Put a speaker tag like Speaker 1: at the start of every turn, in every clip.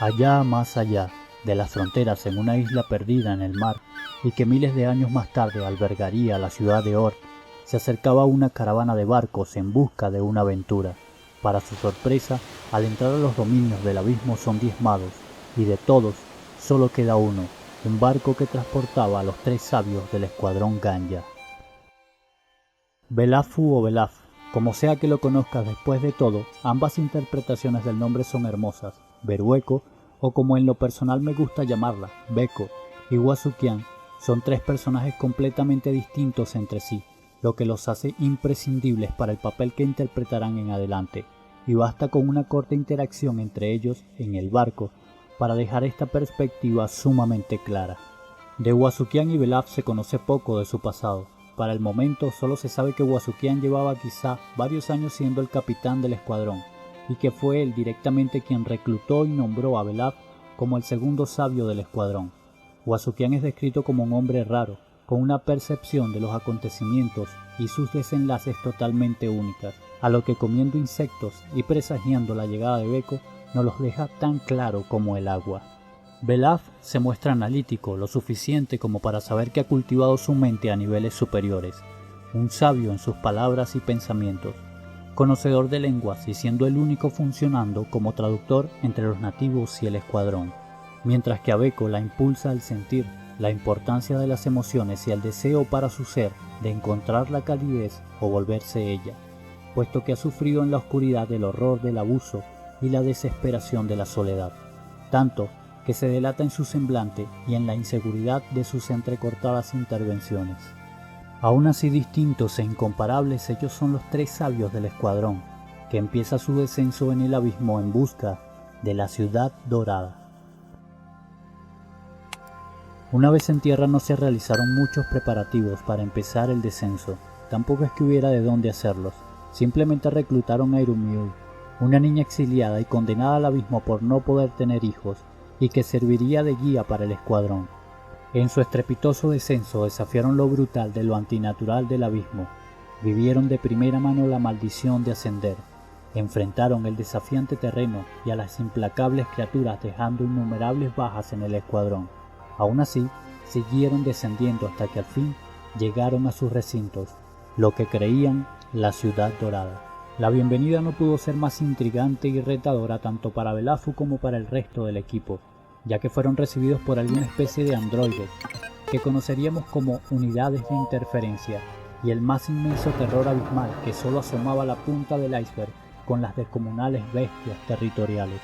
Speaker 1: Allá más allá de las fronteras, en una isla perdida en el mar y que miles de años más tarde albergaría la ciudad de Or, se acercaba una caravana de barcos en busca de una aventura. Para su sorpresa, al entrar a los dominios del abismo son diezmados, y de todos solo queda uno, un barco que transportaba a los 3 sabios del escuadrón Ganya. Belafu o Belaf, como sea que lo conozcas, después de todo, ambas interpretaciones del nombre son hermosas. Berueco, o como en lo personal me gusta llamarla, Beko, y Wasukian, son 3 personajes completamente distintos entre sí, lo que los hace imprescindibles para el papel que interpretarán en adelante, y basta con una corta interacción entre ellos en el barco para dejar esta perspectiva sumamente clara. De Wasukian y Belaf se conoce poco de su pasado. Para el momento solo se sabe que Wasukian llevaba quizá varios años siendo el capitán del escuadrón, y que fue él directamente quien reclutó y nombró a Belaf como el segundo sabio del escuadrón. Wasukian es descrito como un hombre raro, con una percepción de los acontecimientos y sus desenlaces totalmente únicas, a lo que comiendo insectos y presagiando la llegada de Beko nos los deja tan claro como el agua. Belaf se muestra analítico, lo suficiente como para saber que ha cultivado su mente a niveles superiores, un sabio en sus palabras y pensamientos, conocedor de lenguas y siendo el único funcionando como traductor entre los nativos y el escuadrón, mientras que a Beko la impulsa el sentir, la importancia de las emociones y el deseo para su ser de encontrar la calidez o volverse ella, puesto que ha sufrido en la oscuridad el horror del abuso y la desesperación de la soledad, tanto que se delata en su semblante y en la inseguridad de sus entrecortadas intervenciones. Aún así distintos e incomparables, ellos son los 3 sabios del escuadrón, que empieza su descenso en el abismo en busca de la ciudad dorada. Una vez en tierra no se realizaron muchos preparativos para empezar el descenso, tampoco es que hubiera de dónde hacerlos, simplemente reclutaron a Irumiui, una niña exiliada y condenada al abismo por no poder tener hijos, y que serviría de guía para el escuadrón. En su estrepitoso descenso desafiaron lo brutal de lo antinatural del abismo, vivieron de primera mano la maldición de ascender, enfrentaron el desafiante terreno y a las implacables criaturas dejando innumerables bajas en el escuadrón. Aún así, siguieron descendiendo hasta que al fin llegaron a sus recintos, lo que creían la ciudad dorada. La bienvenida no pudo ser más intrigante y retadora tanto para Belafu como para el resto del equipo, ya que fueron recibidos por alguna especie de androides, que conoceríamos como unidades de interferencia, y el más inmenso terror abismal que solo asomaba la punta del iceberg con las descomunales bestias territoriales.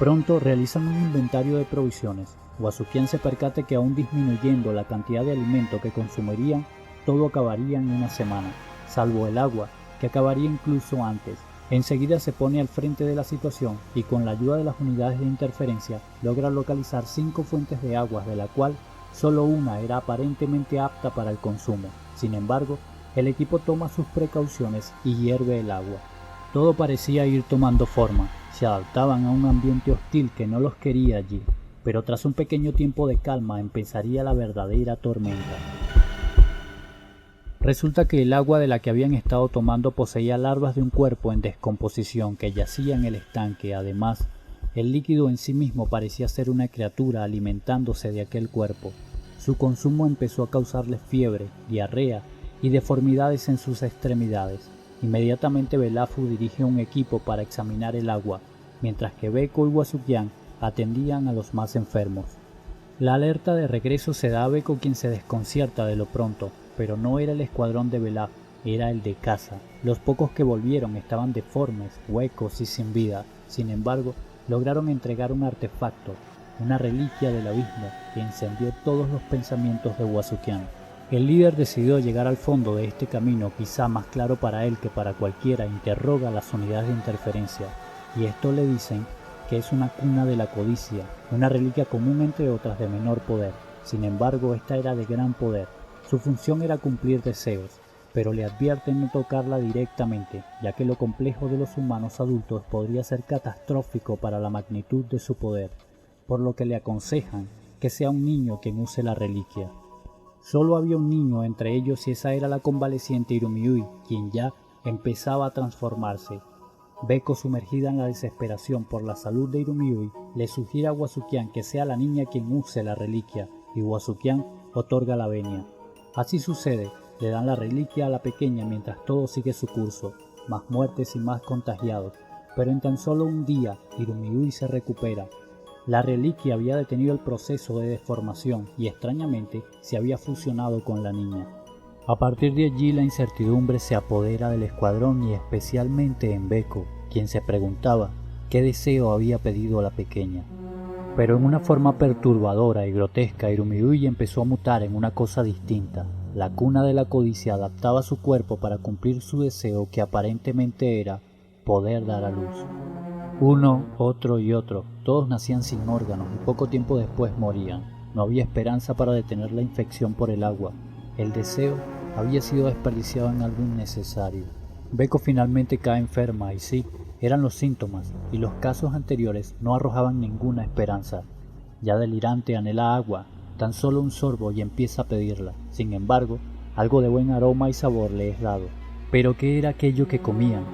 Speaker 1: Pronto realizan un inventario de provisiones. Wasukian se percata que aún disminuyendo la cantidad de alimento que consumirían, todo acabaría en una semana, salvo el agua, que acabaría incluso antes. Enseguida se pone al frente de la situación y con la ayuda de las unidades de interferencia logra localizar 5 fuentes de aguas, de la cual solo una era aparentemente apta para el consumo. Sin embargo, el equipo toma sus precauciones y hierve el agua. Todo parecía ir tomando forma, se adaptaban a un ambiente hostil que no los quería allí, pero tras un pequeño tiempo de calma empezaría la verdadera tormenta. Resulta que el agua de la que habían estado tomando poseía larvas de un cuerpo en descomposición que yacía en el estanque. Además, el líquido en sí mismo parecía ser una criatura alimentándose de aquel cuerpo. Su consumo empezó a causarles fiebre, diarrea y deformidades en sus extremidades. Inmediatamente Belafu dirige un equipo para examinar el agua, mientras que Beko y Wasukian atendían a los más enfermos. La alerta de regreso se da a Beko, quien se desconcierta de lo pronto, pero no era el escuadrón de Belaf, era el de caza. Los pocos que volvieron estaban deformes, huecos y sin vida. Sin embargo, lograron entregar un artefacto, una reliquia del abismo, que encendió todos los pensamientos de Wasukian. El líder decidió llegar al fondo de este camino, quizá más claro para él que para cualquiera. Interroga a las unidades de interferencia, y esto le dicen que es una cuna de la codicia, una reliquia común entre otras de menor poder. Sin embargo, esta era de gran poder. Su función era cumplir deseos, pero le advierten no tocarla directamente, ya que lo complejo de los humanos adultos podría ser catastrófico para la magnitud de su poder, por lo que le aconsejan que sea un niño quien use la reliquia. Solo había un niño entre ellos y esa era la convaleciente Irumiui, quien ya empezaba a transformarse. Beko, sumergida en la desesperación por la salud de Irumyuui, le sugiere a Wasukian que sea la niña quien use la reliquia, y Wasukian otorga la venia. Así sucede, le dan la reliquia a la pequeña mientras todo sigue su curso, más muertes y más contagiados, pero en tan solo un día Irumyuui se recupera. La reliquia había detenido el proceso de deformación y extrañamente se había fusionado con la niña. A partir de allí la incertidumbre se apodera del escuadrón y especialmente en Beko, quien se preguntaba qué deseo había pedido la pequeña. Pero en una forma perturbadora y grotesca, Irumyuui empezó a mutar en una cosa distinta. La cuna de la codicia adaptaba su cuerpo para cumplir su deseo, que aparentemente era poder dar a luz. Uno, otro y otro, todos nacían sin órganos y poco tiempo después morían. No había esperanza para detener la infección por el agua. El deseo había sido desperdiciado en algo innecesario. Beko finalmente cae enferma y sí, eran los síntomas, y los casos anteriores no arrojaban ninguna esperanza. Ya delirante anhela agua, tan solo un sorbo y empieza a pedirla. Sin embargo, algo de buen aroma y sabor le es dado. ¿Pero qué era aquello que comían?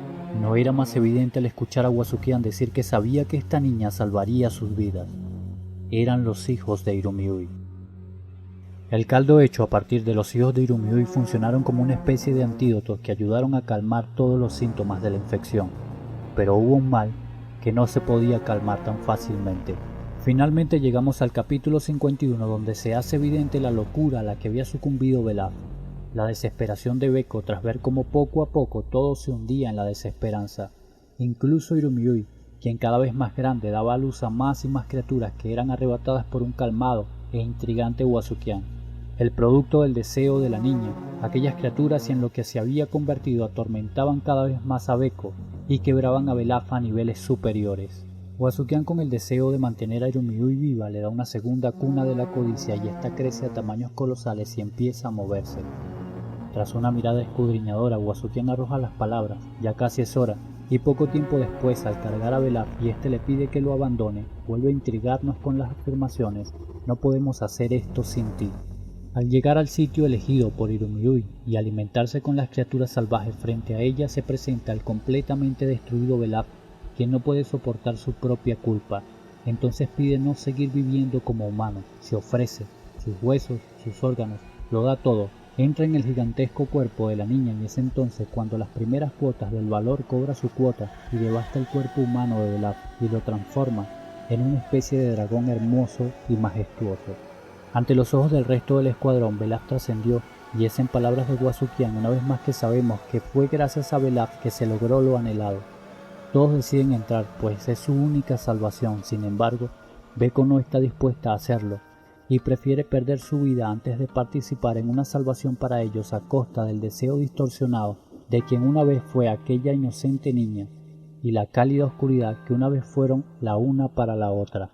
Speaker 1: No era más evidente al escuchar a Wasukian decir que sabía que esta niña salvaría sus vidas. Eran los hijos de Irumyuui. El caldo hecho a partir de los hijos de Irumyuui funcionaron como una especie de antídotos que ayudaron a calmar todos los síntomas de la infección. Pero hubo un mal que no se podía calmar tan fácilmente. Finalmente llegamos al capítulo 51, donde se hace evidente la locura a la que había sucumbido Belaf. La desesperación de Beko tras ver cómo poco a poco todo se hundía en la desesperanza. Incluso Irumyuui, quien cada vez más grande daba a luz a más y más criaturas que eran arrebatadas por un calmado e intrigante Wasukian. El producto del deseo de la niña, aquellas criaturas en lo que se había convertido atormentaban cada vez más a Beko y quebraban a Belaf a niveles superiores. Wasukian, con el deseo de mantener a Irumyuui viva, le da una segunda cuna de la codicia y esta crece a tamaños colosales y empieza a moverse. Tras una mirada escudriñadora, Wasukian arroja las palabras, ya casi es hora, y poco tiempo después, al cargar a Belaf y este le pide que lo abandone, vuelve a intrigarnos con las afirmaciones: no podemos hacer esto sin ti. Al llegar al sitio elegido por Irumyuui y alimentarse con las criaturas salvajes, frente a ella se presenta el completamente destruido Belaf, quien no puede soportar su propia culpa. Entonces pide no seguir viviendo como humano, se ofrece, sus huesos, sus órganos, lo da todo, entra en el gigantesco cuerpo de la niña y es entonces cuando las primeras cuotas del valor cobra su cuota y devasta el cuerpo humano de Belaf y lo transforma en una especie de dragón hermoso y majestuoso. Ante los ojos del resto del escuadrón, Belaf trascendió, y es en palabras de Wasukian una vez más que sabemos que fue gracias a Belaf que se logró lo anhelado. Todos deciden entrar, pues es su única salvación. Sin embargo, Beko no está dispuesta a hacerlo, y prefiere perder su vida antes de participar en una salvación para ellos a costa del deseo distorsionado de quien una vez fue aquella inocente niña, y la cálida oscuridad que una vez fueron la una para la otra.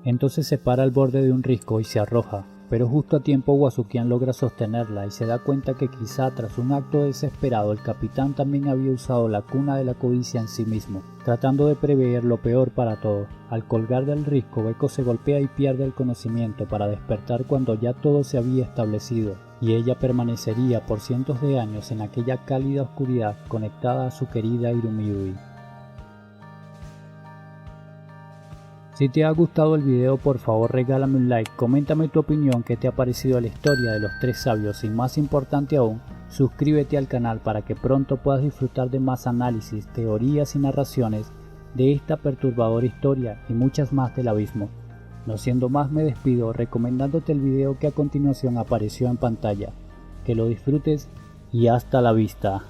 Speaker 1: Entonces se para al borde de un risco y se arroja, pero justo a tiempo Wasukian logra sostenerla y se da cuenta que quizá tras un acto desesperado el capitán también había usado la cuna de la codicia en sí mismo, tratando de prever lo peor para todos. Al colgar del risco, Beko se golpea y pierde el conocimiento para despertar cuando ya todo se había establecido, y ella permanecería por cientos de años en aquella cálida oscuridad conectada a su querida Irumyuui. Si te ha gustado el video, por favor regálame un like, coméntame tu opinión, qué te ha parecido la historia de los tres sabios y más importante aún, suscríbete al canal para que pronto puedas disfrutar de más análisis, teorías y narraciones de esta perturbadora historia y muchas más del abismo. No siendo más, me despido recomendándote el video que a continuación apareció en pantalla. Que lo disfrutes y hasta la vista.